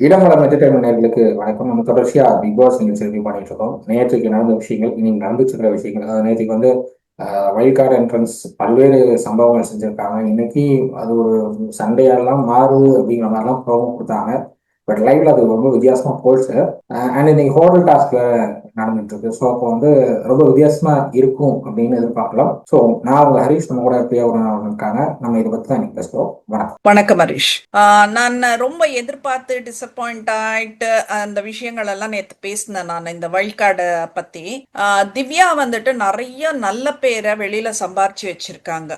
இடமலம் entertainment நேயர்களுக்கு வணக்கம். நம்ம தொடர்ச்சியா பிக் பாஸ் நிகழ்ச்சி ரிவ்யூ பண்ணிட்டு இருக்கோம். நேற்றுக்கு நடந்த விஷயங்கள், இன்னைக்கு நடந்துட்டு இருக்கிற விஷயங்கள். நேற்றுக்கு வந்து வைல்ட் என்ட்ரன்ஸ் பல்வேறு சம்பவங்கள் செஞ்சிருக்காங்க. இன்னைக்கு அது ஒரு சண்டையெல்லாம் மாறுது அப்படிங்கிற மாதிரிலாம் ப்ரோமோ கொடுத்தாங்க. பட் லைவ்ல அது ரொம்ப வித்தியாசமா போச்சு. அண்ட் இன்னைக்கு ஹோட்டல் டாஸ்க்ல நடந்துட்டு இருக்கு. ஸோ அப்போ வந்து ரொம்ப வித்தியாசமா இருக்கும் அப்படின்னு எதிர்பார்க்கலாம். ஸோ நான் உங்க ஹரிஷ், நம்ம கூட பிரியா இருக்காங்க. நம்ம இதை பத்தி தான் இன்னைக்கு பேசுவோம். வணக்கம். வணக்கம் ஹரிஷ். நான் ரொம்ப எதிர்பார்த்து டிசப்பாயிண்ட் ஆயிட்டு அந்த விஷயங்கள் எல்லாம் நேற்று பேசினேன். நான் இந்த வைல்ட் கார்டை பத்தி திவ்யா வந்துட்டு நிறைய நல்ல பேரை வெளியில சம்பாரிச்சு வச்சிருக்காங்க.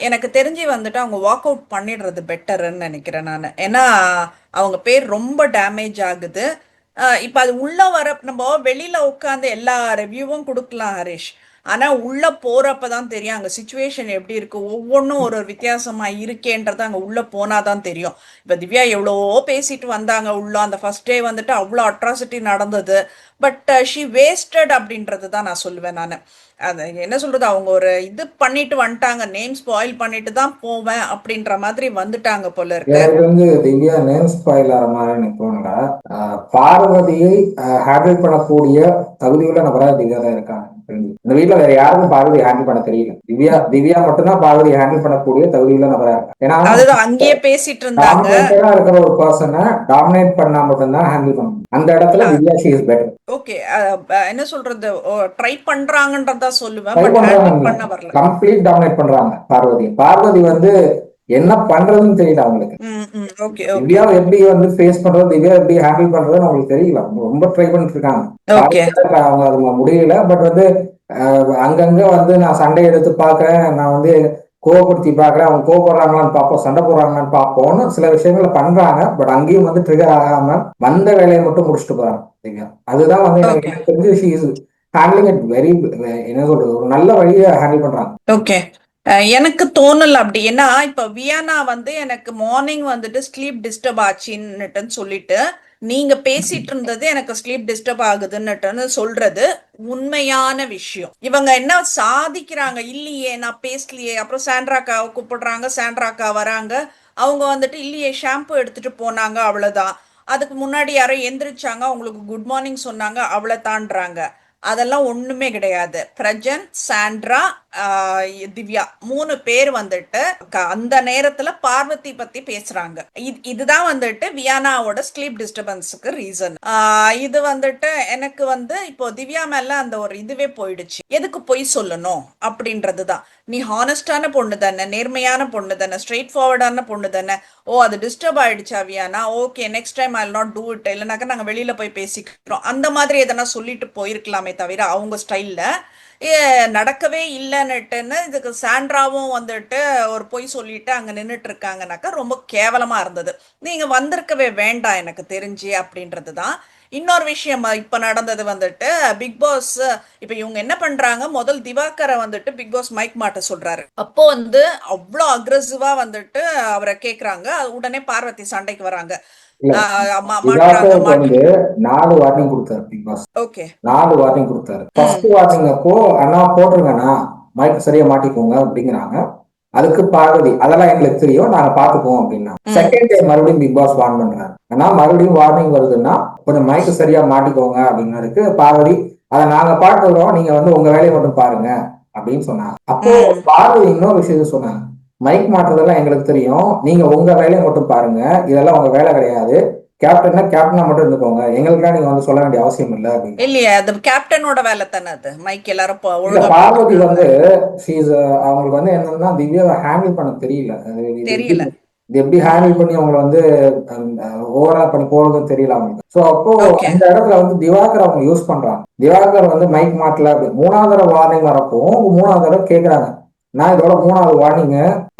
எனக்கு தெரிஞ்சு வந்துட்டு அவங்க வாக் அவுட் பண்ணிடுறது பெட்டர்ன்னு நினைக்கிறேன் நான். ஏன்னா அவங்க பேர் ரொம்ப டேமேஜ் ஆகுது. இப்ப அது உள்ள வர நம்ம வெளியில உட்காந்து எல்லா ரிவ்யூவும் கொடுக்கலாம் ஹரிஷ். ஆனா உள்ள போறப்பதான் தெரியும் அங்க சுச்சுவேஷன் எப்படி இருக்கு, ஒவ்வொன்றும் ஒரு வித்தியாசமா இருக்கேன்றது அங்க உள்ள போனாதான் தெரியும். இப்ப திவ்யா எவ்வளவோ பேசிட்டு வந்தாங்க உள்ள. அந்த ஃபர்ஸ்ட் டே வந்துட்டு அவ்வளோ அட்ராசிட்டி நடந்தது. பட் ஷி வேஸ்டட் அப்படின்றது தான் நான் சொல்லுவேன் நான். அது என்ன சொல்றது, அவங்க ஒரு இது பண்ணிட்டு வந்துட்டாங்க, நேம் ஸ்பாயில் பண்ணிட்டு தான் போவேன் அப்படின்ற மாதிரி வந்துட்டாங்க போல இருக்கு. எனக்கு வந்து திவ்யா நேம் ஸ்பாயில் ஆகிற மாதிரி எனக்கு தோணல. பார்வதியை ஹேண்டில் பண்ணக்கூடிய தகுதியுள்ள நபராக திவ்யா தான் இருக்காங்க. இந்த வீட்டுல வேற யாருக்கும் பார்வதி ஹேண்டில் பண்ண தெரியல. திவ்யா திவ்யா மட்டும்தான் பார்வதி ஹேண்டில் பண்ணக்கூடிய தகுதியுள்ள நபரா இருக்காங்க. ஏன்னா அதுதான் அங்கேயே பேசிட்டு இருந்தாங்க. டாமினேட்டடா இருக்கிற ஒரு பர்சனை டாமினேட் பண்ணா மட்டும்தான் ஹேண்டில் பண்ணணும். அந்த இடத்துல Divya she is better. Okay, என்ன சொல்றது, ட்ரை பண்றாங்கன்றதா சொல்லுவேன், ட்ரை பட் ஹேண்டில் பண்றாங்க, பண்ண வரல. கம்ப்ளீட் டாமினேட் பண்றாங்க பார்வதி. பார்வதி வந்து என்ன பண்றதுன்னு தெரியல அவங்களுக்கு. ஓகே ஓகே திவ்யா எப்படி வந்து ஃபேஸ் பண்றது, திவ்யா எப்படி ஹேண்டில் பண்றதுன்னு அவங்களுக்கு தெரியல. ரொம்ப ட்ரை பண்ணிட்டு இருக்காங்க. ஓகே. அவங்க அது முடியல. பட் வந்து அங்கங்க வந்து நான் சண்டை எடுத்து பாக்குறேன், நான் வந்து கோவப்படுத்தி பாக்குறேன், அவங்க கோவப்படுறாங்களான்னு பார்ப்போம், சண்டை போடுறாங்களான்னு பார்ப்போம்னு சில விஷயங்களை பண்றாங்க. பட் அங்கேயும் வந்து ட்ரிகர் ஆகாம வந்த வேலையை மட்டும் முடிச்சுட்டு போறாங்க திவ்யா. அதுதான் வந்து எனக்கு ஓகே எனக்கு தெரிஞ்சு she is handling it very, என்ன சொல்றது, ஒரு நல்ல வழியை ஹேண்டில் பண்றாங்க. ஓகே. எனக்கு தோணல அப்படி. ஏன்னா இப்ப வியானா வந்து எனக்கு மார்னிங் வந்துட்டு ஸ்லீப் டிஸ்டர்ப் ஆச்சுன்னுட்டுன்னு சொல்லிட்டு நீங்க பேசிட்டு இருந்தது எனக்கு ஸ்லீப் டிஸ்டர்ப் ஆகுதுன்னுட்டுன்னு சொல்றது உண்மையான விஷயம். இவங்க என்ன சாதிக்கிறாங்க, இல்லையே நான் பேசலையே, அப்புறம் சாண்ட்ராக்காவை கூப்பிடுறாங்க, சாண்ட்ராக்கா வராங்க, அவங்க வந்துட்டு இல்லையே ஷாம்பு எடுத்துட்டு போனாங்க அவ்வளவுதான், அதுக்கு முன்னாடி யாரோ எந்திரிச்சாங்க அவங்களுக்கு குட் மார்னிங் சொன்னாங்க அவ்வளவுதான்றாங்க. அதெல்லாம் ஒண்ணுமே கிடையாது. பிரஜன், சாண்ட்ரா, திவ்யா 3 பேர் வந்துட்டு அந்த நேரத்துல பார்வதி பத்தி பேசுறாங்க. இதுதான் வந்துட்டு வியானாவோட ஸ்லீப் டிஸ்டர்பன்ஸுக்கு ரீசன். இது வந்துட்டு எனக்கு வந்து இப்போ திவ்யா மேல அந்த ஒரு இதுவே போயிடுச்சு. எதுக்கு பொய் சொல்லணும் அப்படின்றதுதான். நீ ஹானஸ்டான பொண்ணு தானே, நேர்மையான பொண்ணு தானே, ஸ்ட்ரெயிட் ஃபார்வர்டான பொண்ணு தானே. ஓ அது டிஸ்டர்ப் ஆயிடுச்சா வியானா, okay next time I will not do it, இல்லைனாக்கா நாங்க வெளியில போய் பேசிக்கிறோம் அந்த மாதிரி எதனா சொல்லிட்டு போயிருக்கலாமே தவிர அவங்க ஸ்டைல்ல நடக்கவே இல்லைன்னுட்டுன்னு இதுக்கு சாண்ட்ராவும் வந்துட்டு ஒரு பொய் சொல்லிட்டு அங்க நின்றுட்டு இருக்காங்கனாக்கா ரொம்ப கேவலமா இருந்தது. நீங்க வந்திருக்கவே வேண்டாம் எனக்கு தெரிஞ்சு அப்படின்றதுதான். இன்னொரு விஷயம் இப்ப நடந்தது வந்துட்டு பிக் பாஸ். இப்ப இவங்க என்ன பண்றாங்க, முதல் திவாகரை வந்துட்டு பிக் பாஸ் மைக் மாட்ட சொல்றாரு. அப்போ வந்து அவ்வளோ அக்ரெசிவா வந்துட்டு அவரை கேக்குறாங்க. உடனே பார்வதி சண்டைக்கு வராங்க. இல்ல, மாட்டுறாங்க திவாகருக்கு வந்து 4 வார்னிங் கொடுத்தாரு பிக் பாஸ். ஓகே. 4 வார்னிங் கொடுத்தாரு. ஃபர்ஸ்ட் வார்னிங் அப்போ அண்ணா போட்டுருங்கண்ணா, மைக் சரியா மாட்டிக்கோங்க அப்படிங்கிறாங்க. அதுக்கு பார்வதி அதெல்லாம் எங்களுக்கு தெரியும், நாங்க பாத்துக்குவோம் அப்படின்னா. செகண்ட் டைம் மறுபடியும் பிக் பாஸ் வார்ன் பண்றாரு. ஆனா மறுபடியும் வார்னிங் வருதுன்னா கொஞ்சம் மைக் சரியா மாட்டிக்கோங்க அப்படின்னதுக்கு பார்வதி அதை நாங்க பாத்துக்கிறோம், நீங்க வந்து உங்க வேலையை மட்டும் பாருங்க அப்படின்னு சொன்னாங்க. அப்போ பார்வதி இன்னொரு விஷயத்த சொன்னாங்க, மைக் மாட்டுறதெல்லாம் எங்களுக்கு தெரியும், நீங்க உங்க வேலையை மட்டும் பாருங்க, இதெல்லாம் உங்க வேலை கிடையாது, கேப்டன்னா கேப்டனா மட்டும் இருந்துக்கோங்க, எங்களுக்கெல்லாம் நீங்க வந்து சொல்ல வேண்டிய அவசியம் இல்லை அப்படின்னு. இல்லையா, அது கேப்டனோட வேலை தானே, அது மைக் எல்லாரும் இல்ல, ஒழுங்கா பார்வதி போட்டுருக்காங்க. வந்து அவங்களுக்கு வந்து என்னன்னா திவ்யாவை ஹேண்டில் பண்ண தெரியல. இது எப்படி தெரியல. இது எப்படி ஹேண்டில் பண்ணி அவங்களை வந்து ஓவரா பண்ணி போறதுன்னு தெரியல அவங்களுக்கு. சோ அப்போ ஓகே. அந்த இடத்துல வந்து திவாகர் அவங்க யூஸ் பண்றாங்க. திவாகர் வந்து மைக் மாட்டல அப்படி 3வது தடவை வார்னிங் வரப்போ 3வது தடவை கேக்குறாங்க, நான் இதோட 3வது வார்னிங்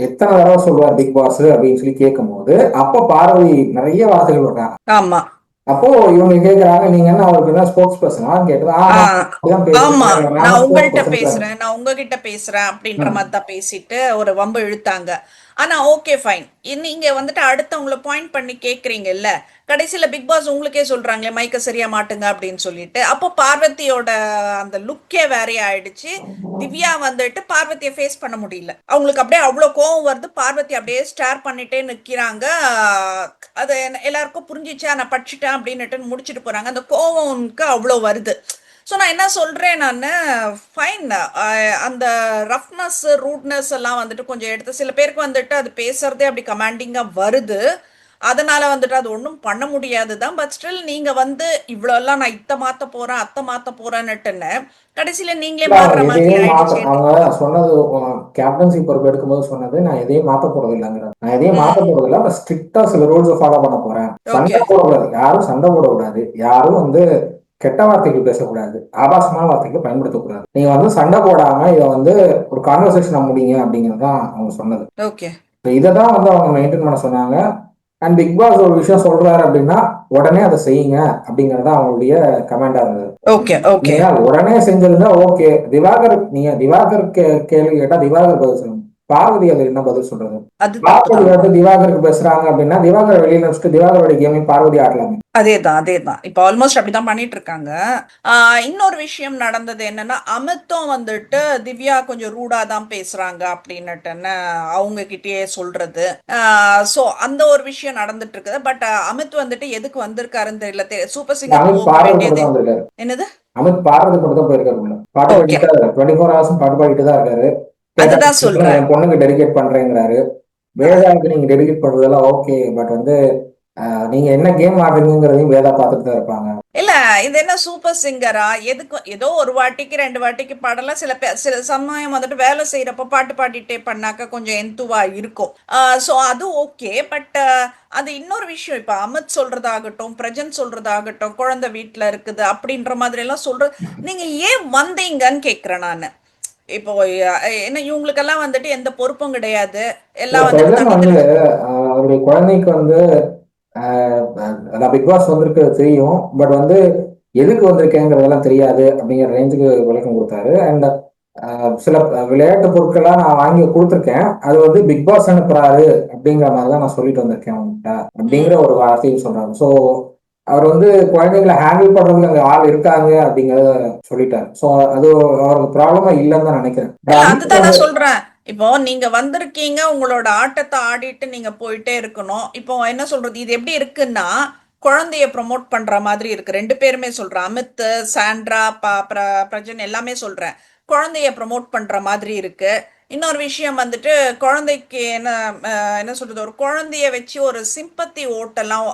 எத்தனை தடவை சொல்லுவார் பிக் பாஸ் அப்படின்னு சொல்லி கேட்கும் போது அப்ப பார்வதி நிறைய வார்த்தைகள் விடுறாங்க. ஆமா. அப்போ இவங்க கேக்குறாங்க, நீங்க என்ன அவருக்கு என்ன ஸ்போக்ஸ் பர்சனா கேட்டது. ஆமா அப்படிதான் ஆமா, பேசுறேன், நான் நான் ஸ்போக்ஸ் உங்கள்கிட்ட பர்சன். பேசுறேன், நான் உங்ககிட்ட பேசுறேன் அப்படின்ற மாதிரி தான் பேசிட்டு ஒரு வம்பு இழுத்தாங்க. ஆனா ஓகே ஃபைன். நீங்க வந்துட்டு அடுத்தவங்கள பாயிண்ட் பண்ணி கேக்குறீங்கல்ல. கடைசியில பிக் பாஸ் உங்களுக்கே சொல்றாங்களே மைக்க சரியா மாட்டுங்க அப்படின்னு சொல்லிட்டு. அப்போ பார்வதியோட அந்த லுக்கே வேற ஆயிடுச்சு. திவ்யா வந்துட்டு பார்வதியை ஃபேஸ் பண்ண முடியல. அவங்களுக்கு அப்படியே அவ்வளோ கோவம் வருது. பார்வதி அப்படியே ஸ்டார் பண்ணிட்டே நிக்கிறாங்க. அது எல்லாருக்கும் புரிஞ்சிச்சா நான் படிச்சுட்டேன் அப்படின்னுட்டு முடிச்சுட்டு போறாங்க. அந்த கோவம்க்கு அவ்வளோ வருது. ஸோ நான் என்ன சொல்றேன் நான், ஃபைன், அந்த ரஃப்னஸ் ரூட்னஸ் எல்லாம் வந்துட்டு கொஞ்சம் எடுத்து சில பேருக்கு வந்துட்டு அது பேசுறதே அப்படி கமாண்டிங்கா வருது. அதனால வந்துட்டு அது ஒன்றும் பண்ண முடியாது தான். பட் ஸ்டில் நீங்க வந்து இவ்வளோ எல்லாம் நான் இத்த மாத்த போறேன் அத்தை மாத்த போறேன்னுட்டுன்னு கடைசியில நீங்களே இல்ல அவங்க மாறுற மாதிரி எதையும் ஆயிடுச்சேன்னு. அவங்க சொன்னது கேப்டன்சி பொறுப்பு எடுக்கும்போது சொன்னது, நான் எதையும் மாத்த போறது இல்லைங்கிறது. நான் எதையும் மாத்த ம். போறது இல்லை, நான் ஸ்ட்ரிக்டா சில ரூல்ஸ் ஃபாலோ பண்ண போறேன். ஓகே. சண்டை போடக்கூடாது, யாரும் சண்டை போடக்கூடாது, யாரும் வந்து கெட்ட வார்த்தைகள் பேசக்கூடாது, ஆபாசமான வார்த்தைகள் பயன்படுத்தக்கூடாது. நீங்க வந்து சண்டை போடாம இதை வந்து ஒரு கான்வர்சேஷன் முடியுங்க அப்படிங்கிறது தான் அவங்க சொன்னது. ஓகே. இதை தான் வந்து அவங்க மெயின்டைன் பண்ண சொன்னாங்க. அண்ட் பிக் பாஸ் ஒரு விஷயம் சொல்றாரு அப்படின்னா உடனே அதை செய்யுங்க அப்படிங்கறது அவங்களுடைய கமெண்டா இருந்தது. ஓகே. ஓகே. நீங்க உடனே செஞ்சிருந்தா ஓகே. திவாகர், நீங்க திவாகர் கேள்வி கேட்டா திவாகர் பதில் சொல்லணும். பார்வதி அது என்ன பதில் சொல்றது? அது தப்பு பார்வதி தான். வந்து திவாகருக்கு பேசுறாங்க அப்படின்னா திவாகர் வெளியில வச்சுட்டு திவாகரோட கேமை பார்வதி ஆடலாமே. அதேதான் அதேதான். இப்போ ஆல்மோஸ்ட் அப்படிதான் பண்ணிட்டு இருக்காங்க. இன்னொரு விஷயம் நடந்தது என்னன்னா, அமித்தும் வந்துட்டு திவ்யா கொஞ்சம் ரூடா தான் பேசுறாங்க அப்படின்னுட்டுன்னு அவங்க கிட்டயே சொல்றது. சோ அந்த ஒரு விஷயம் நடந்துட்டு இருக்குது. பட் அமித் வந்துட்டு எதுக்கு வந்திருக்காருன்னு தெரியல. சூப்பர் சிங்கர் அமித் போக பாடுறது மட்டும் வேண்டியது. தான் வந்திருக்காரு. என்னது? அமித் பாடுறது மட்டும் தான் போயிருக்காரு உள்ள. பாட்டு ஓகே. பாடிட்டு 24 ஹவர்ஸும் பாட்டு பாடிட்டு தான் இருக்காரு. கேட்டா அதுதான் சொல்றேன். என் பொண்ணுக்கு டெடிகேட் பண்றேங்கிறாரு. ஆஹ் வேதாவுக்கு நீங்க டெடிகேட் பண்றதெல்லாம் ஓகே. பட் வந்து நீங்க என்ன கேம் ஆடுறீங்கிறதையும் வேதா பார்த்துட்டு தான் இருப்பாங்க. இல்ல, இது என்ன சூப்பர் சிங்கரா? எதுக்கு ஏதோ ஒரு வாட்டிக்கு 2 வாட்டிக்கு பாடலாம். சில சமயம் வந்துட்டு வேலை செய்யறப்ப பாட்டு பாடிட்டே பண்ணாக்க கொஞ்சம் எந்துவா இருக்கும். சோ அது ஓகே. பட் அது இன்னொரு விஷயம். இப்ப அமித் சொல்றதாகட்டும், பிரஜன் சொல்றதாகட்டும், குழந்தை வீட்டுல இருக்குது அப்படின்ற மாதிரி எல்லாம் சொல்றது, நீங்க ஏன் வந்தீங்கன்னு கேக்குறேன் நானு. இப்போ என்ன இவங்களுக்கெல்லாம் வந்துட்டு எந்த பொறுப்பும் கிடையாது. எல்லாம் வந்துட்டு பிரஜன் தனி வந்து தனி. அவருடைய குழந்தைக்கு வந்து நான் பிக் பாஸ் வந்திருக்கிறது தெரியும். பட் வந்து எதுக்கு வந்திருக்கேங்கிறதெல்லாம் தெரியாது அப்படிங்கிற ரேஞ்சுக்கு விளக்கம் கொடுத்தாரு. அண்ட் சில விளையாட்டு பொருட்கள்லாம் நான் வாங்கி கொடுத்துருக்கேன். அது வந்து பிக் பாஸ் அனுப்புறாரு அப்படிங்கிற மாதிரி தான் நான் சொல்லிட்டு வந்திருக்கேன் அவங்ககிட்ட அப்படிங்கிற ம். ஒரு வார்த்தையும் சொல்றாரு. ஸோ அவர் வந்து குழந்தைங்களை ஹேண்டில் பண்றதுக்கு அங்க ஆள் இருக்காங்க அப்படிங்கறத சொல்லிட்டாரு. ஸோ அது அவருக்கு ப்ராப்ளமா இல்லைன்னு தான் நினைக்கிறேன். இல்ல, அமித் அதுதான் வந்து நான் சொல்றேன். இப்போ நீங்க வந்திருக்கீங்க, உங்களோட ஆட்டத்தை ஆடிட்டு நீங்க போயிட்டே இருக்கணும். இப்போ என்ன சொல்றது, இது எப்படி இருக்குன்னா குழந்தைய ப்ரொமோட் பண்ற மாதிரி இருக்கு. 2 பேருமே சொல்றேன். அமித், சாண்ட்ரா, பிரஜன் எல்லாமே சொல்றேன். குழந்தைய ப்ரொமோட் பண்ற மாதிரி இருக்கு. இன்னொரு விஷயம் வந்துட்டு குழந்தைக்கு என்ன சொல்றது, ஒரு குழந்தைய வச்சு ஒரு சிம்பத்தி ஓட்டெல்லாம்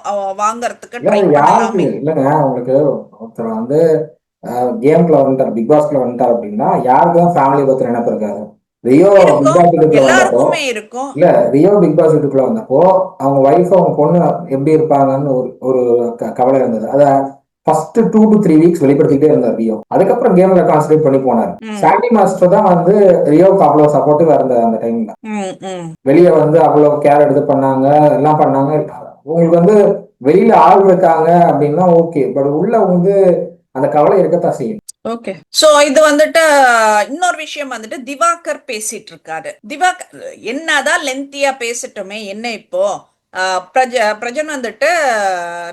வாங்கறதுக்கு இல்ல ட்ரை யாருக்கு பண்ணலாமே. இல்லைங்க, உங்களுக்கு ஒருத்தர் வந்து கேம்குள்ள வந்துட்டார், பிக் பாஸ்குள்ள வந்துட்டார் அப்படின்னா யாருக்கு தான் ஃபேமிலி பத்தி நினைப்பு இருக்காது? ரியோ பிக் இருக்கும், பாஸ் வீட்டுக்குள்ள வந்தப்போ, எல்லாருக்குமே இருக்கும். இல்ல ரியோ பிக் பாஸ் வீட்டுக்குள்ள வந்தப்போ அவங்க ஒய்ஃப் அவங்க பொண்ணு எப்படி இருப்பாங்கன்னு ஒரு ஒரு கவலை இருந்தது. அத ஃபர்ஸ்ட் 2 to 3 வீக்ஸ் வெளிப்படுத்திட்டே இருந்தார் ரியோ. அதுக்கப்புறம் கேம்ல கான்சென்ட்ரேட் பண்ணி போனார். ம். சாண்டி மாஸ்டர் தான் வந்து ரியோவுக்கு அவ்வளவு சப்போர்ட்டிவா இருந்த அந்த டைம்ல. ம். ம். வெளியே வந்து அவ்வளவு கேர் எடுத்து பண்ணாங்க, எல்லாம் பண்ணாங்க. உங்களுக்கு வந்து வெளியில ஆள் இருக்காங்க அப்படின்னா ஓகே. பட் உள்ள வந்து அந்த கவலை இருக்கத்தான் செய்யும். ஓகே. சோ இது வந்துட்டு இன்னொரு விஷயம் வந்துட்டு திவாகர் பேசிட்டு இருக்காரு. திவாகர் என்னதான் லென்த்தியா பேசட்டுமே, என்ன இப்போ பிரஜன் வந்துட்டு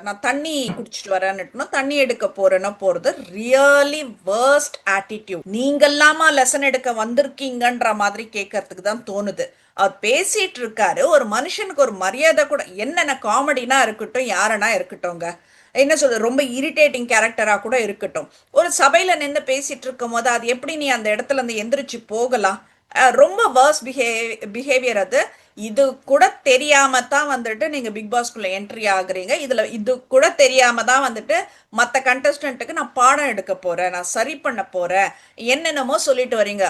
நான் தண்ணி குடிச்சிட்டு வரேன்னு தண்ணி எடுக்க போறேன்னா போறது ரியலி வேர்ஸ்ட் ஆட்டிடியூட். நீங்கெல்லாமா லெசன் எடுக்க வந்திருக்கீங்கன்ற மாதிரி கேட்கறதுக்கு தான் தோணுது. அவர் பேசிட்டு இருக்காரு. ஒரு மனுஷனுக்கு ஒரு மரியாதை கூட, என்னென்ன காமெடினா இருக்கட்டும், யாரனா இருக்கட்டும்ங்க, என்ன சொல்றது, ரொம்ப இரிட்டேட்டிங் கேரக்டரா கூட இருக்கட்டும், ஒரு சபையில நின்று பேசிட்டு இருக்கும் போது அது எப்படி நீ அந்த இடத்துல இருந்து எந்திரிச்சு போகலாம்? ரொம்ப வேர்ஸ் பிஹேவியர் அது. இது கூட தெரியாம தான் வந்துட்டு நீங்க பிக் பாஸ்குள்ள என்ட்ரி ஆகுறீங்க. இதுல இது கூட தெரியாம தான் வந்துட்டு மற்ற கண்டஸ்டன்ட்டுக்கு நான் பாடம் எடுக்க போறேன், நான் சரி பண்ண போறேன், என்னென்னமோ சொல்லிட்டு வரீங்க.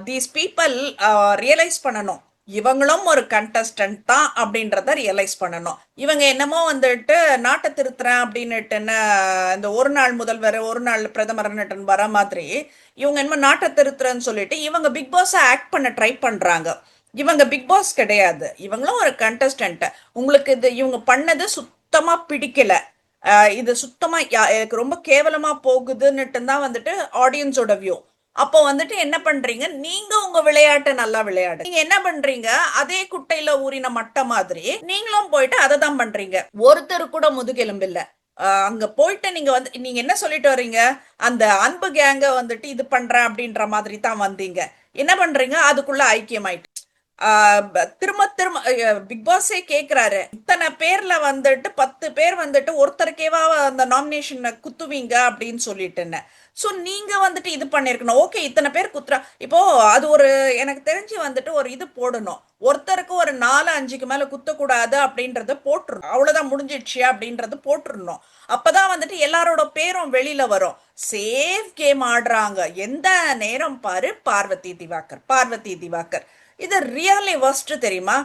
தீஸ் பீப்புள் ரியலைஸ் பண்ணணும், இவங்களும் ஒரு கண்டஸ்டன்ட் தான் அப்படின்றத ரியலைஸ் பண்ணணும். இவங்க என்னமோ வந்துட்டு நாட்டை திருத்துறேன் அப்படின்னுட்டுன்னு இந்த ஒரு நாள் முதல்வர் ஒரு நாள் பிரதமர்னுட்டு வர மாதிரி இவங்க என்னமோ நாட்டை திருத்துறேன்னு சொல்லிட்டு இவங்க பிக் பாஸை ஆக்ட் பண்ண ட்ரை பண்றாங்க. இவங்க பிக் பாஸ் கிடையாது, இவங்களும் ஒரு கண்டஸ்டன்ட். உங்களுக்கு இது இவங்க பண்ணது சுத்தமா பிடிக்கல. இது சுத்தமா எனக்கு ரொம்ப கேவலமா போகுதுன்னுட்டு தான் வந்துட்டு ஆடியன்ஸோட வியூ. அப்போ வந்துட்டு என்ன பண்றீங்க, நீங்க உங்க விளையாட்டை நல்லா விளையாடு. நீங்க என்ன பண்றீங்க, அதே குட்டையில ஊறின மட்டை மாதிரி நீங்களும் போயிட்டு அதை தான் பண்றீங்க. ஒருத்தர் கூட முதுகெலும்பு இல்ல. அங்க போயிட்டு நீங்க என்ன சொல்லிட்டு வர்றீங்க, அந்த அன்பு கேங்க வந்துட்டு இது பண்றேன் அப்படின்ற மாதிரி தான் வந்தீங்க. என்ன பண்றீங்க, அதுக்குள்ள ஐக்கியமாயிட்டு திரும்ப திரும்ப பிக் பாஸே கேக்குறாரு, இத்தனை பேர்ல வந்துட்டு 10 பேர் வந்துட்டு ஒருத்தருக்கேவா அந்த நாமினேஷன் குத்துவீங்க அப்படின்னு சொல்லிட்டு. சோ நீங்க வந்துட்டு இது பண்ணிருக்கணும். ஓகே, இத்தனை பேர் குத்துறா, இப்போ அது ஒரு எனக்கு தெரிஞ்சு வந்துட்டு ஒரு இது போடணும், ஒருத்தருக்கு ஒரு 4-5க்கு மேல குத்தக்கூடாது அப்படின்றத போட்டுருணும். அவ்வளவுதான், முடிஞ்சிடுச்சு அப்படின்றது போட்டுருணும். அப்பதான் வந்துட்டு எல்லாரோட பேரும் வெளியில வரும். சேஃப் கேம் ஆடுறாங்க எந்த நேரம் பாரு, பார்வதி திவாகர், பார்வதி திவாகர். இது ரியலி வர்ஸ்ட் தெரியுமா.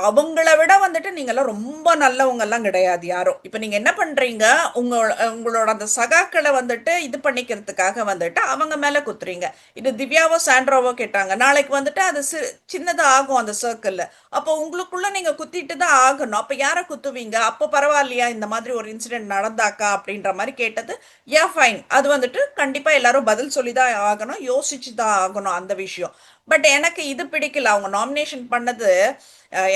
அவங்கள விட வந்துட்டு நீங்கெல்லாம் ரொம்ப நல்லவங்க எல்லாம் கிடையாது யாரும். இப்ப நீங்க என்ன பண்றீங்க, உங்களோட அந்த சகாக்களை வந்துட்டு இது பண்ணிக்கிறதுக்காக வந்துட்டு அவங்க மேல குத்துறீங்க. இது திவ்யாவோ சாண்ட்ராவோ கேட்டாங்க, நாளைக்கு வந்துட்டு அது சின்னதா ஆகும் அந்த சர்க்கிள். அப்போ உங்களுக்குள்ள நீங்க குத்திட்டு தான் ஆகணும். அப்ப யார குத்துவீங்க, அப்போ பரவாயில்லையா இந்த மாதிரி ஒரு இன்சிடென்ட் நடந்தாக்கா அப்படின்ற மாதிரி கேட்டது. யா ஃபைன், அது வந்துட்டு கண்டிப்பா எல்லாரும் பதில் சொல்லிதான் ஆகணும், யோசிச்சு தான் ஆகணும் அந்த விஷயம். பட் எனக்கு இது பிடிக்கல. அவங்க நாமினேஷன் பண்ணது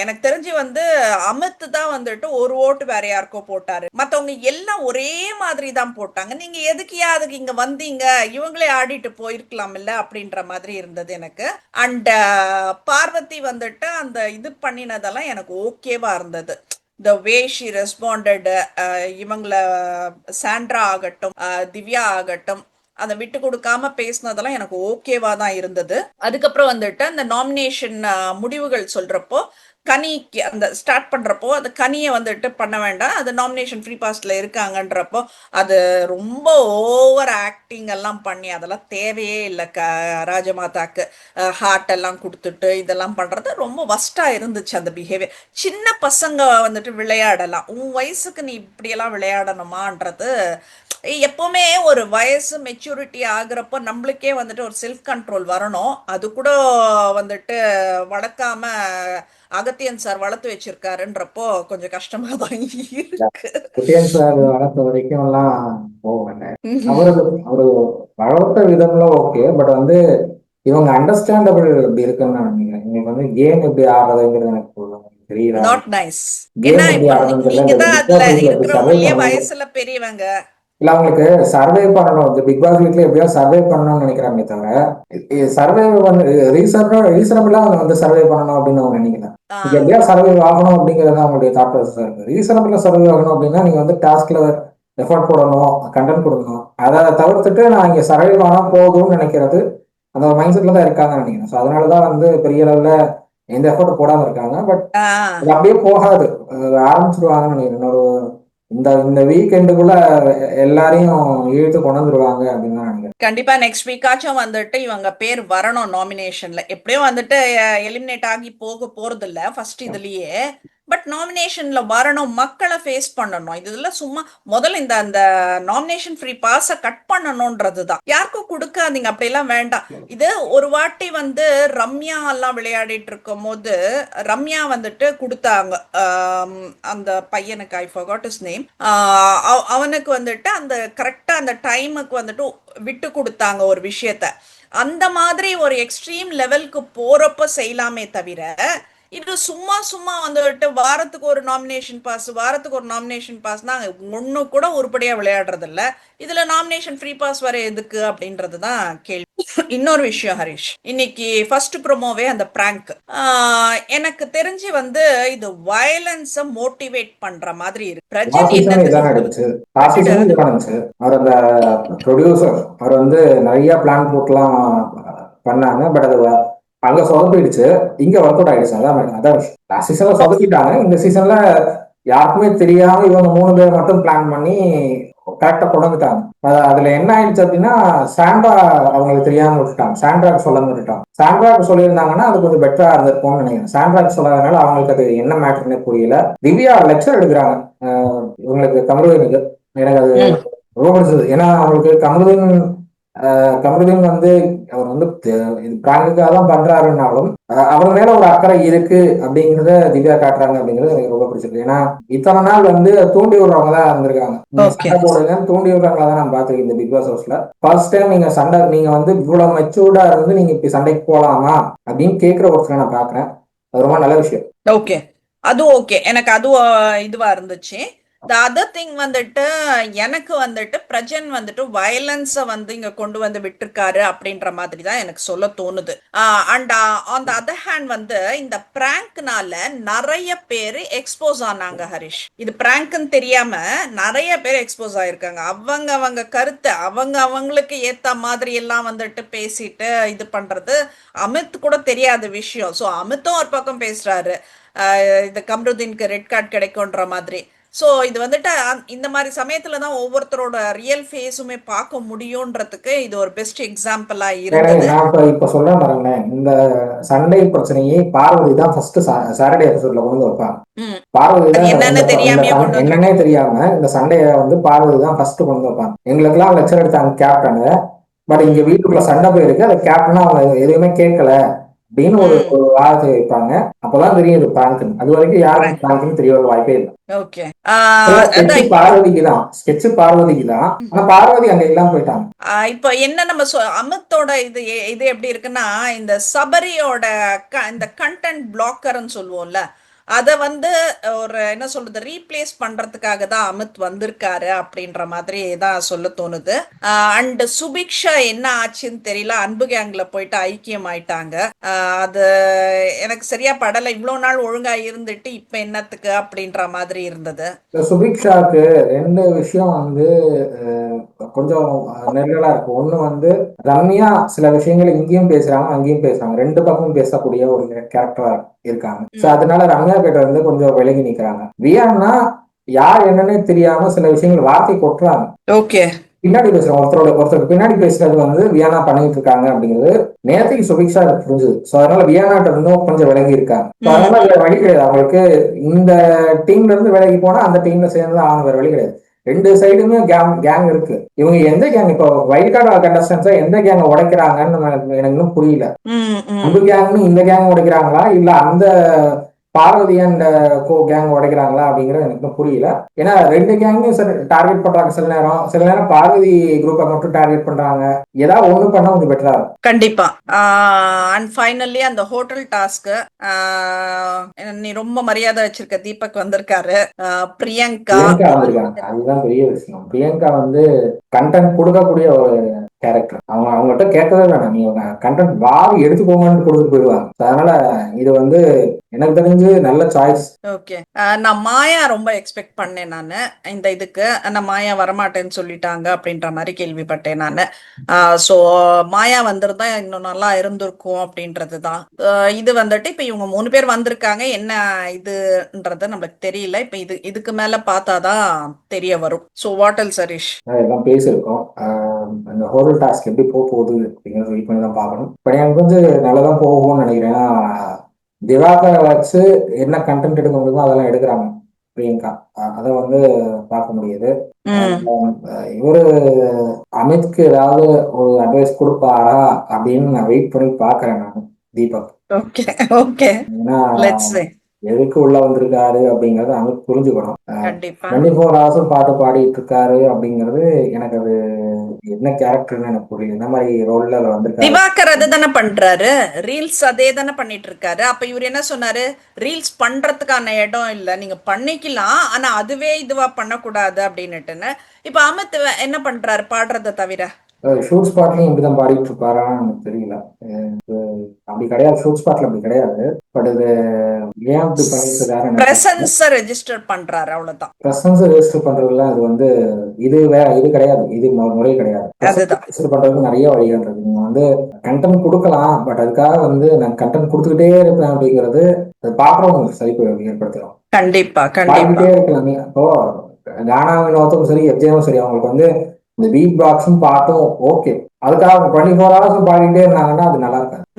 எனக்கு தெரிஞ்சு வந்து அமித் தான் வந்துட்டு ஒரு ஓட்டு வேற யாருக்கோ போட்டாரு. மத்தவங்க எல்லாம் ஒரே மாதிரி தான் போட்டாங்க. நீங்க எதுக்கியா அதுக்கு இங்க வந்தீங்க, இவங்களே ஆடிட்டு போயிருக்கலாம் இல்ல அப்படின்ற மாதிரி இருந்தது எனக்கு. அண்ட் பார்வதி வந்துட்டு அந்த இது பண்ணினதெல்லாம் எனக்கு ஓகேவா இருந்தது. த வே ஷி ரெஸ்பாண்டட், இவங்கள சாண்ட்ரா ஆகட்டும், திவ்யா ஆகட்டும், அதை விட்டு கொடுக்காம பேசினதெல்லாம் எனக்கு ஓகேவா தான் இருந்தது. அதுக்கப்புறம் வந்துட்டு அந்த நாமினேஷன் முடிவுகள் சொல்றப்போ கனிக்கு அந்த ஸ்டார்ட் பண்றப்போ அது கனியை வந்துட்டு பண்ண வேண்டாம், அது நாமினேஷன் ஃப்ரீ பாஸ்ட்ல இருக்காங்கன்றப்போ அது ரொம்ப ஓவர் ஆக்டிங் எல்லாம் பண்ணி அதெல்லாம் தேவையே இல்லை. ராஜமாதாக்கு ஹார்ட் எல்லாம் கொடுத்துட்டு இதெல்லாம் பண்றது ரொம்ப வஸ்டா இருந்துச்சு அந்த பிஹேவியர். சின்ன பசங்க வந்துட்டு விளையாடலாம், உன் வயசுக்கு நீ இப்படியெல்லாம் விளையாடணுமான்றது. எப்பவுமே ஒரு வயசு மெச்சூரிட்டி ஆகுறப்போ நம்மளுக்கே வந்துட்டு ஒரு செல்ஃப் கண்ட்ரோல் வரணும். அது கூட வந்துட்டு வளர்க்காம அகத்தியன் சார் வளர்த்து வச்சிருக்காருன்றப்போ கொஞ்சம் கஷ்டமா தான் இருக்கு. குட்டியன் சார் வளர்த்த வரைக்கும் எல்லாம் போக மாட்டேன். அவரு வளர்த்த விதம்ல ஓகே, பட் வந்து இவங்க அண்டர்ஸ்டாண்டபிள் இப்படி இருக்குன்னு நான் நினைக்கிறேன். இவங்களுக்கு வந்து கேம் எப்படி ஆடுறதுங்கிறது எனக்கு தெரியல. Not nice. கேம் ஏன்னா எப்படி இப்போ ஆடுறதுன்னு நீங்க தான் அதுல தெரியல. இருக்கிறவங்களே வயசுல பெரியவங்க. இல்ல, அவங்களுக்கு சர்வே பண்ணணும், இந்த பிக் பாஸ் வீட்ல எப்படியா சர்வே பண்ணணும்னு நினைக்கிறாங்க தவிர சர்வே வந்து ரீசனபிளா அவங்க வந்து சர்வே பண்ணணும் அப்படின்னு அவங்க நினைக்கிறேன். நீங்க எப்படியா சர்வே ஆகணும் அப்படிங்கிறது அவங்களுடைய தாட் ப்ராசஸா இருக்கு. ரீசனபிளா சர்வே ஆகணும் அப்படின்னா நீங்க வந்து டாஸ்க்ல எஃபர்ட் போடணும், கண்டென்ட் கொடுக்கணும். அதை தவிர்த்துட்டு நான் இங்க சர்வே ஆனா போதும்னு நினைக்கிறது அந்த ஒரு மைண்ட் செட்ல தான் இருக்காங்கன்னு நினைக்கிறேன். ஸோ அதனாலதான் வந்து பெரிய அளவுல எந்த எஃபர்ட் போடாம இருக்காங்க. பட் அது அப்படியே போகாது, ஆரம்பிச்சிருவாங்கன்னு நினைக்கிறேன். ஒரு இந்த வீக்கெண்டுக்குள்ள எல்லாரையும் இழுத்து கொண்டு வந்துருவாங்க அப்படின்னு தான் நினைக்கிறேன். கண்டிப்பா நெக்ஸ்ட் வீக்காச்சும் வந்துட்டு இவங்க பேர் வரணும் நாமினேஷன்ல. எப்படியும் வந்துட்டு எலிமினேட் ஆகி போக போறது இல்ல ஃபர்ஸ்ட் இதுலயே. பட் நாமினேஷன்ல வரணும், மக்களை ஃபேஸ் பண்ணணும். இதுல சும்மா முதல்ல இந்த அந்த நாமினேஷன் ஃப்ரீ பாஸ கட் பண்ணணும்ன்றதுதான். யாருக்கும் கொடுக்காதீங்க, அப்படியெல்லாம் வேண்டாம். இது ஒரு வாட்டி வந்து ரம்யா எல்லாம் விளையாடிட்டு இருக்கும் போது ரம்யா வந்துட்டு கொடுத்தாங்க அந்த பையனுக்கு, ஐ ஃபர்காட் ஹிஸ் நேம், அவனுக்கு வந்துட்டு அந்த கரெக்டா அந்த டைமுக்கு வந்துட்டு விட்டு கொடுத்தாங்க ஒரு விஷயத்த. அந்த மாதிரி ஒரு எக்ஸ்ட்ரீம் லெவலுக்கு போறப்ப செய்யலாமே தவிர இது சும்மா சும்மா வந்துட்டு வாரத்துக்கு ஒரு நாமினேஷன் பாஸ்னா ஒண்ணு கூட உருப்படியா விளையாடுறது இல்ல. இதுல நாமினேஷன் ஃப்ரீ பாஸ் வர எதுக்கு அப்படின்றதுதான் கேள்வி. இன்னொரு விஷயம் ஹரிஷ், இன்னைக்கு ஃபர்ஸ்ட் ப்ரோமோவே அந்த பிராங்க் எனக்கு தெரிஞ்சு வந்து இது வயலன்ஸ மோட்டிவேட் பண்ற மாதிரி இருக்கு. அவர் அந்த ப்ரொடியூசர் அவர் வந்து நிறைய பிளான் போட்டுலாம் பண்ணாங்க. பட் அது அங்க சொதப்பிடுச்சு, இங்க ஒர்க் அவுட் ஆயிடுச்சு. அதான் லாஸ்ட் சீசன்ல சொதப்பிட்டாங்க. இந்த சீசன்ல யாருக்குமே தெரியாம இவங்க 3 பேர் மட்டும் பிளான் பண்ணி கரெக்டா கொண்டுட்டாங்க. அதுல என்ன ஆயிடுச்சு அப்படின்னா சாண்ட்ரா அவங்களுக்கு தெரியாம விட்டுட்டாங்க, சாண்ட்ராக்கு சொல்லாம விட்டுட்டாங்க. சாண்ட்ராக்கு சொல்லியிருந்தாங்கன்னா அது கொஞ்சம் பெட்டரா இருந்திருக்கும்னு நினைக்கிறேன். சாண்ட்ராக்கு சொல்லாதனால அவங்களுக்கு அது என்ன மேட்டர்னே புரியல. திவ்யா லெக்சர் எடுக்கிறாங்க இவங்களுக்கு, கமருதீனுக்கு. எனக்கு அது ரொம்ப பிடிச்சது. ஏன்னா அவங்களுக்கு கமருதீன் கமருதீன் வந்து அவர் வந்து இது பிராங்குக்காக தான் பண்றாருன்னாலும் அவர் மேல ஒரு அக்கறை இருக்கு அப்படிங்கிறத திவ்யா காட்டுறாங்க அப்படிங்கிறது எனக்கு ரொம்ப பிடிச்சிருக்கு. ஏன்னா இத்தனை நாள் வந்து தூண்டி விடுறவங்க தான் இருந்திருக்காங்க. நீங்க சண்டை போடுங்க தூண்டி விடுறவங்களா தான் நான் பாத்துருக்கேன் இந்த பிக் பாஸ் ஹவுஸ்ல. ஃபர்ஸ்ட் டைம் நீங்க சண்டை நீங்க வந்து இவ்வளவு மெச்சூர்டா இருந்து நீங்க இப்படி சண்டைக்கு போலாமா அப்படின்னு கேட்கிற ஒருத்தரை நான் பாக்குறேன். அது ரொம்ப நல்ல விஷயம். ஓகே, அது ஓகே, எனக்கு அது இதுவா இருந்துச்சு. த அதர் திங் வந்துட்டு எனக்கு வந்துட்டு பிரஜன் வந்துட்டு வயலன்ஸை வந்து இங்க கொண்டு வந்து விட்டுருக்காரு அப்படின்ற மாதிரி தான் எனக்கு சொல்ல தோணுது. And on the other hand வந்து இந்த பிராங்க்னால நிறைய பேர் எக்ஸ்போஸ் ஆனாங்க ஹரிஷ். இது பிராங்க்னு தெரியாம நிறைய பேர் எக்ஸ்போஸ் ஆயிருக்காங்க. அவங்க கருத்தை அவங்களுக்கு ஏத்த மாதிரி எல்லாம் வந்துட்டு பேசிட்டு இது பண்றது அமித் கூட தெரியாத விஷயம். ஸோ அமித்தும் ஒரு பக்கம் பேசுறாரு இந்த கம்ருதீனுக்கு ரெட் கார்டு கிடைக்கும்ன்ற மாதிரி. ஸோ இது வந்துட்டு இந்த மாதிரி சமயத்துல தான் ஒவ்வொருத்தரோட ரியல் ஃபேஸுமே பார்க்க முடியும்ன்றதுக்கு இது ஒரு பெஸ்ட் எக்ஸாம்பிளா இருந்தது. நான் இப்ப சொல்றேன் பாருங்களேன், இந்த சண்டை பிரச்சனையை பார்வதி தான் ஃபர்ஸ்ட் சாட்டர்டே எபிசோட்ல கொண்டு வைப்பாங்க. பார்வதி தான் என்னன்னே தெரியாம இந்த சண்டையை வந்து பார்வதி தான் ஃபர்ஸ்ட் கொண்டு வைப்பாங்க. எங்களுக்கு எல்லாம் லெக்சர் எடுத்தாங்க கேப்டனு. பட் இங்க வீட்டுக்குள்ள சண்டை போயிருக்கு, அதை கேப்டனா அவங்க எதுவுமே கேட்கல அப்படின்னு ஒரு வார்த்தை வைப்பாங்க. அப்பதான் தெரியும் இது பிராங்க். அது வரைக்கும் யாரும் பிராங்க்னு தெரிய வர வாய்ப்பே இல்லை. ஓகே, பார்வதிக்கு தான் ஸ்கெட்ச் பார்வதிக்கு தான். ஆனா பார்வதி அங்க இல்லாம போயிட்டாங்க. இப்ப என்ன நம்ம அமித்தோட இது இது எப்படி இருக்குன்னா, இந்த சபரியோட இந்த கண்டென்ட் பிளாக்கர்னு சொல்லுவோம்ல, அதை வந்து ஒரு என்ன சொல்றது ரீப்ளேஸ் பண்றதுக்காக தான் அமித் வந்திருக்காரு அப்படின்ற மாதிரி தான் சொல்ல தோணுது. அண்ட் சுபிக்ஷா என்ன ஆச்சுன்னு தெரியல, அன்பு கேங்ல போயிட்டு ஐக்கியம் ஆயிட்டாங்க. அது எனக்கு சரியா படலை. இவ்வளவு நாள் ஒழுங்கா இருந்துட்டு இப்ப என்னத்துக்கு அப்படின்ற மாதிரி இருந்தது. சுபிக்ஷாக்கு ரெண்டு விஷயம் வந்து கொஞ்சம் நெருடலா இருக்கு. ஒண்ணு வந்து ரம்யா சில விஷயங்கள் இங்கேயும் பேசுறாங்க அங்கேயும் பேசுறாங்க, ரெண்டு பக்கமும் பேசக்கூடிய ஒரு கேரக்டரா இருக்காங்க. சோ அதனால ரம்யா கிட்ட வந்து கொஞ்சம் விலகி நிக்கிறாங்க. வியான்னா யார் என்னன்னே தெரியாம சில விஷயங்கள் வார்த்தை கொட்டுறாங்க. ஓகே, பின்னாடி பேசுறாங்க, ஒருத்தருக்கு பின்னாடி பேசுறது வந்து வியானா பண்ணிட்டு இருக்காங்க அப்படிங்கிறது நேரத்துக்கு சுபிக்ஷா புரிஞ்சுது. சோ அதனால வியானாட்ட இருந்தும் கொஞ்சம் விலகி இருக்காங்க. அதனால வேற வழி கிடையாது அவங்களுக்கு. இந்த டீம்ல இருந்து விலகி போனா அந்த டீம்ல சேர்ந்து அவங்க வேற வழி கிடையாது. ரெண்டு சைடுமே கேங் இருக்கு. இவங்க எந்த கேங் இப்போ வைல்ட் கார்டு கண்டஸ்டன்ஸா எந்த கேங்க உடைக்கிறாங்கன்னு எனக்கு இன்னும் புரியல. அந்த கேங்னு இந்த கேங் உடைக்கிறாங்களா இல்ல அந்த பார்வதி அண்ட் கோ கேங் உடைக்கிறாங்களா அப்படிங்கிறது எனக்கு புரியல. ஏன்னா ரெண்டு கேங்கும் டார்கெட் பண்றாங்க. சில நேரம் பார்வதி குரூப்பை மட்டும் டார்கெட் பண்றாங்க. ஏதாவது ஒண்ணு பண்ணா கொஞ்சம் பெட்டரா இருக்கும். கண்டிப்பா. அண்ட் ஃபைனலி அந்த ஹோட்டல் டாஸ்க் நீ ரொம்ப மரியாதை வச்சிருக்க தீபக் வந்திருக்காரு. பிரியங்கா வந்திருக்காங்க. அதுதான் பெரிய விஷயம். பிரியங்கா வந்து கண்டென்ட் கொடுக்கக்கூடிய ஒரு கேரக்டர். அவங்ககிட்ட கேட்கவே வேணாம், நீங்க கண்டென்ட் வாரி எடுத்துக்கோங்கன்னு கொடுத்துட்டு போயிடுவாங்க. அதனால இது வந்து எனக்கு தெரிஞ்சு நல்ல சாய்ஸ். ஓகே, நான் மாயா ரொம்ப எக்ஸ்பெக்ட் பண்ணேன் நானு இந்த இதுக்கு. ஆனா மாயா வரமாட்டேன்னு சொல்லிட்டாங்க அப்படின்ற மாதிரி கேள்விப்பட்டேன் நானு. சோ மாயா வந்திருந்தா இன்னும் நல்லா இருந்திருக்கும் அப்படின்றதுதான். இது வந்துட்டு இப்ப இவங்க 3 பேர் வந்திருக்காங்க, என்ன இதுன்றது நம்மளுக்கு தெரியல. இப்ப இதுக்கு மேல பார்த்தாதான் தெரிய வரும். So what else Harish? எல்லாம் பேசியிருக்கோம். அந்த ஹோட்டல் டாஸ்க் எப்படி போகுது அப்படிங்கிறத வெயிட் பண்ணி தான் பார்க்கணும். இப்போ எனக்கு வந்து நல்லதா போகும்னு நினைக்கிறேன். திவாகரை வச்சு என்ன கண்டென்ட் எடுக்க முடியுமோ அதெல்லாம் எடுக்கிறாங்க பிரியங்கா. அதை வந்து பார்க்க முடியுது. இவரு அமித்க்கு ஏதாவது ஒரு அட்வைஸ் கொடுப்பாரா அப்படின்னு நான் வெயிட் பண்ணி பாக்குறேன் நான் தீபக். ஏன்னா எதுக்கு உள்ள வந்திருக்காரு அப்படிங்கறது அமித் புரிஞ்சுக்கணும். 24 hours பாட்டு பாடிட்டு இருக்காரு அப்படிங்கிறது எனக்கு அது என்ன கேரக்டர்னு எனக்கு புரியல. இந்த மாதிரி ரோல்ல வந்திருக்காரு. திவாகர் அது தானே பண்றாரு, ரீல்ஸ் அதே தானே பண்ணிட்டு இருக்காரு. அப்ப இவர் என்ன சொன்னாரு, ரீல்ஸ் பண்றதுக்கான இடம் இல்ல, நீங்க பண்ணிக்கலாம், ஆனா அதுவே இதுவா பண்ணக்கூடாது அப்படின்னுட்டுன்னு. இப்ப அமித் என்ன பண்றாரு பாடுறத தவிர? ஷூட் ஸ்பாட்லயும் இப்படிதான் பாடிட்டு இருப்பாரான்னு எனக்கு தெரியல. அப்படி கிடையாது, ஷூட் ஸ்பாட்ல அப்படி கிடையாது. பட் இது ஏன் அப்படி பண்ணிட்டு இருக்காரு, பிரசன்ஸ் ரெஜிஸ்டர் பண்றாரு அவ்வளவுதான். பிரசன்ஸ் ரெஜிஸ்டர் பண்றதுல அது வந்து இது இது கிடையாது, இது முறை கிடையாது. ரெஜிஸ்டர் பண்றதுக்கு நிறைய வழிகள் இருக்கு. நீங்க வந்து கண்டென்ட் கொடுக்கலாம், பட் அதுக்காக வந்து நான் கண்டென்ட் கொடுத்துக்கிட்டே இருப்பேன் அப்படிங்கிறது அது பாக்குறவங்களுக்கு சரி ஏற்படுத்திடும். கண்டிப்பா பாடிக்கிட்டே இருக்கலாம். இப்போ கானா வினோத்தும் சரி எஃப்ஜேவும் சரி அவங்களுக்கு வந்து இந்த பீட் பாக்ஸும் பாட்டும் ஓகே, அதுக்காக 24 hours பாடிட்டே இருந்தாங்கன்னா அது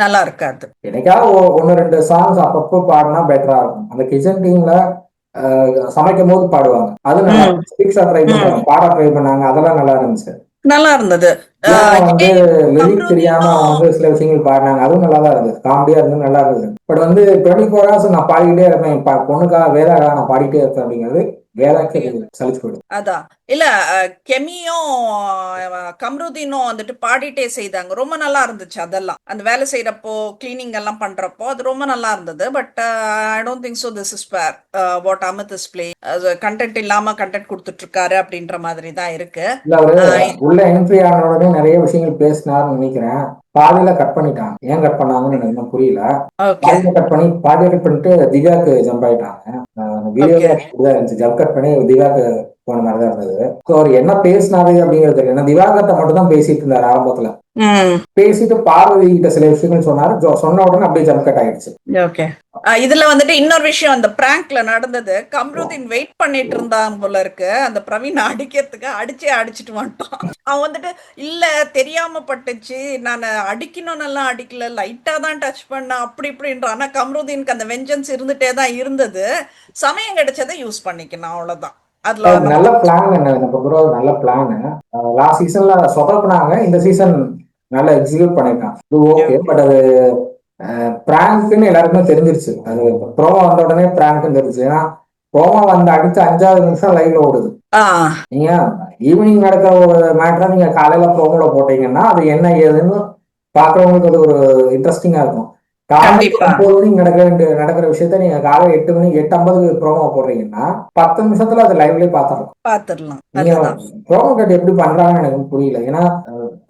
நல்லா இருக்காது. என்னைக்காவது 1-2 சாங்ஸ் அப்பப்போ பாடினா பெட்டரா இருக்கும். அந்த கிச்சன் டீம்ல சமைக்கும் போது பாடுவாங்க, அது நல்லா ட்ரை பண்ணாங்க, பாட ட்ரை பண்ணாங்க, அதெல்லாம் நல்லா இருந்துச்சு. நல்லா இருந்தது. வந்து ஏன் லிரிக் தெரியாம அவங்க கம்ருதீனும் வந்து சில விஷயங்கள் பாடினாங்க. அதுவும் நல்லா தான் இருந்தது. காமெடியா இருந்து நல்லா இருந்தது. பட் வந்து 24 ஹவர்ஸ் நான் பாடிக்கிட்டே இருப்பேன். பொண்ணுக்காக வேதாக்காக நான் பாடிட்டே இருப்பேன் அப்படிங்கிறது வேதாக்கே கொஞ்சம் சலிச்சு போயிடும். அதான். இல்ல கெமியும் கம்ருதீனும் வந்துட்டு பாடிட்டே செய்தாங்க. ரொம்ப நல்லா இருந்துச்சு அதெல்லாம். அந்த வேலை செய்யறப்போ, கிளீனிங் எல்லாம் பண்றப்போ அது ரொம்ப நல்லா இருந்தது. But I don't think so this is fair what Amit is play. Content இல்லாம கண்டென்ட் கொடுத்துட்டு இருக்காரு அப்படின்ற மாதிரி தான் இருக்கு. இல்ல அவரு உள்ள என்ட்ரி ஆன உடனே நிறைய விஷயங்கள் பேசினாருன்னு நினைக்கிறேன். பாதியில கட் பண்ணிட்டாங்க. ஏன் கட் பண்ணாங்கன்னு எனக்கு இன்னும் புரியல. ஓகே பாதியில கட் பண்ணிட்டு திவ்யாக்கு ஜம்ப் ஆயிட்டாங்க. வீடியோவே ஓகே அப்படிதான் இருந்துச்சு. ஜம்ப் கட் பண்ணி திவ்யாக்கு போன மாதிரி தான் இருந்தது. ஸோ அவர் என்ன பேசினாரு அப்படிங்கிறது தெரியல. ஏன்னா திவாகர்ட்ட மட்டும் தான் பேசிட்டு இருந்தாரு ஆரம்பத்துல. ம் பேசிட்டு பார்வதி கிட்ட சில விஷயங்கள் சொன்னாரு. சொன்ன உடனே அப்படியே ஜம்ப் கட் ஆயிடுச்சு. ஓகே. இதுல வந்துட்டு இன்னொரு விஷயம், அந்த பிராங்க்ல நடந்தது. கம்ருதீன் வெயிட் பண்ணிட்டு இருந்தான் போல இருக்கு. அந்த பிரவீன் அடிக்கிறதுக்கு அடிச்சுட்டு வந்துட்டான். அவன் வந்துட்டு இல்ல தெரியாம பட்டுச்சு, நான் அடிக்கணும்னெல்லாம் அடிக்கல, லைட்டா தான் டச் பண்ண அப்படி இப்படின்ற. ஆனா கம்ருதீனுக்கு அந்த வெஞ்சன்ஸ் இருந்துட்டே தான் இருந்தது. சமயம் கிடைச்சதை யூஸ் பண்ணிக்கணும், அவ்வளவுதான். அதுல அது நல்ல நமக்கு பிளான் நம்ம ப்ரோ, நல்ல பிளான். லாஸ்ட் சீசன்ல சொதப்புனாங்க. இந்த சீசன் நல்லா எக்ஸிக்யூட் பண்ணிருக்கான். இது ஓகே. பட் அது பிராங்க்னு எல்லாருக்குமே தெரிஞ்சிருச்சு. அது ப்ரோமோ வந்த உடனே பிராங்க்னு தெரிஞ்சிச்சு. ஏன்னா ப்ரோமோ வந்து அடிச்சு 5வது நிமிஷம் லைவ்ல ஓடுது. நீங்க ஈவினிங் நடக்கிற ஒரு மேட்டரை நீங்க காலையில ப்ரோமோல போட்டீங்கன்னா அது என்ன ஏதுன்னு பாக்குறவங்களுக்கு அது ஒரு இன்ட்ரெஸ்டிங்கா இருக்கும். காலையில கண்டிப்பா 9 மணிக்கு நடக்கிற விஷயத்த நீங்க காலையில 8 மணிக்கு 8:50 ப்ரோமோ போடுறீங்கன்னா 10 நிமிஷத்துல அது லைவ்லயே பாத்துறோம். பாத்துடலாம். நீங்க அதுதான். ப்ரோமோ கட் எப்படி பண்றாங்கன்னு எனக்கு புரியல. ஏன்னா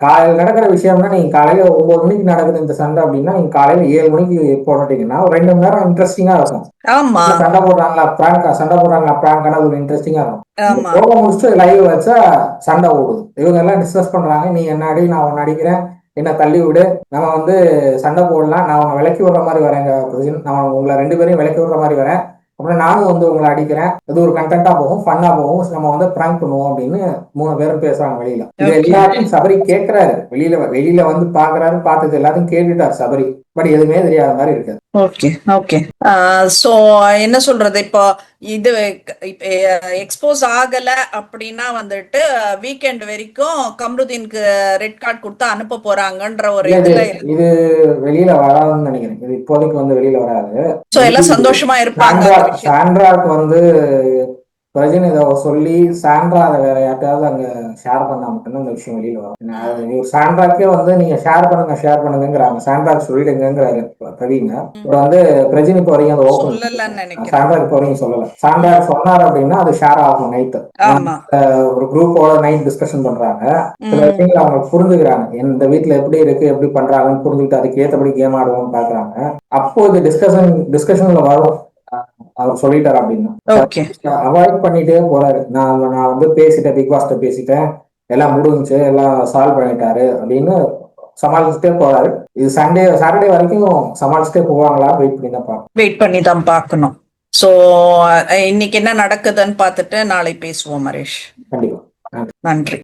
காலையில நடக்கிற விஷயம்னா நீங்க காலையில 9 மணிக்கு நடக்குது இந்த சண்டை அப்படின்னா நீங்க காலையில 7 மணிக்கு போட்டுட்டீங்கன்னா ஒரு 2 மணி நேரம் இன்ட்ரெஸ்டிங்கா இருக்கும். ஆமா சண்டை போடுறாங்களா பிராங்கா, சண்டை போடுறாங்களா பிராங்கான ஒரு இன்ட்ரெஸ்டிங்கா இருக்கும். ஆமா ப்ரோமோ முடிச்சுட்டு லைவ் வச்சா சண்டை ஓடுது. இவங்க எல்லாம் டிஸ்கஸ் பண்றாங்க. நீ என்ன அடி, நான் உன்னை அடிக்கிறேன், என்ன தள்ளி விடு, நம்ம வந்து சண்டை போடலாம், நான் உன்னை விலக்கி விடுற மாதிரி வரேங்க, நான் உங்களை 2 பேரையும் விலக்கி விடுற மாதிரி வரேன், அப்புறம் நானும் வந்து உங்களை அடிக்கிறேன், இது ஒரு கண்டென்ட்டா போகும், ஃபன்னா போகும், நம்ம வந்து பிராங்க் பண்ணுவோம் அப்படின்னு 3 பேரும் பேசுறாங்க வெளியில. இது ஓகே எல்லாத்தையும் சபரி கேட்கிறாரு. வெளியில வந்து பாக்குறாரு. பார்த்தது எல்லாத்தையும் கேட்டுட்டாரு சபரி. பட் எதுவுமே தெரியாத மாதிரி இருக்காது. Okay okay. சோ என்ன சொல்றது, இப்போ இது எக்ஸ்போஸ் ஆகல அப்படின்னா வந்துட்டு வீக்கெண்ட் வரைக்கும் கம்ருதீனுக்கு ரெட் கார்டு கொடுத்து அனுப்ப போறாங்கன்ற ஒரு இல்ல, இது இதுல இது வெளியில வராதுன்னு நினைக்கிறேன். இது இப்போதைக்கு வந்து வெளியில வராது. சோ எல்லாம் சந்தோஷமா இருப்பாங்க சாண்ட்ரா அந்த விஷயம். சாண்ட்ராக்கு வந்து பிரஜன் இதை சொல்லி சாண்ட்ரா அதை வேற யாருக்காவது அங்க ஷேர் பண்ணா மட்டும்தான் இந்த விஷயம் வெளியில வரும். சாண்ட்ராக்கே வந்து நீங்க ஷேர் பண்ணுங்கிறாங்க. சாண்ட்ராக்கு சொல்லிடுங்கிறாரு பிரவீன். அப்புறம் வந்து பிரஜன் இப்போ வரைக்கும் அதை ஓப்பன் சொல்லலன்னு நினைக்கிறேன். சாண்ட்ரா இப்போ வரைக்கும் சொல்லல. சாண்ட்ரா சொன்னார் அப்படின்னா அது ஷேர் ஆகும் நைட்டு. ஆமா ஒரு குரூப்போட நைட் டிஸ்கஷன் பண்றாங்க. சில விஷயங்கள் அவங்க புரிஞ்சுக்கிறாங்க. இந்த வீட்டுல எப்படி இருக்கு, எப்படி பண்றாங்கன்னு புரிஞ்சுக்கிட்டு அதுக்கு ஏற்றபடி கேம் ஆடுவோம்னு பாக்குறாங்க. அப்போ இது டிஸ்கஷன்ல வரும். அவர் சொல்லிட்டாரு அப்படின்னு ஓகே அவாய்ட் பண்ணிட்டே போறாரு. நான் வந்து பேசிட்டேன், பிக் பாஸ்ட பேசிட்டேன், எல்லாம் முடிஞ்சுச்சு, எல்லாம் சால்வ் பண்ணிட்டாரு அப்படின்னு சமாளிச்சுட்டே போறாரு. இது சாட்டர்டே வரைக்கும் சமாளிச்சுட்டே போவாங்களா, வெயிட் பண்ணி தான் பார்க்கணும். சோ இன்னைக்கு என்ன நடக்குதுன்னு பார்த்துட்டு நாளை பேசுவோம் மரேஷ். கண்டிப்பா. நன்றி.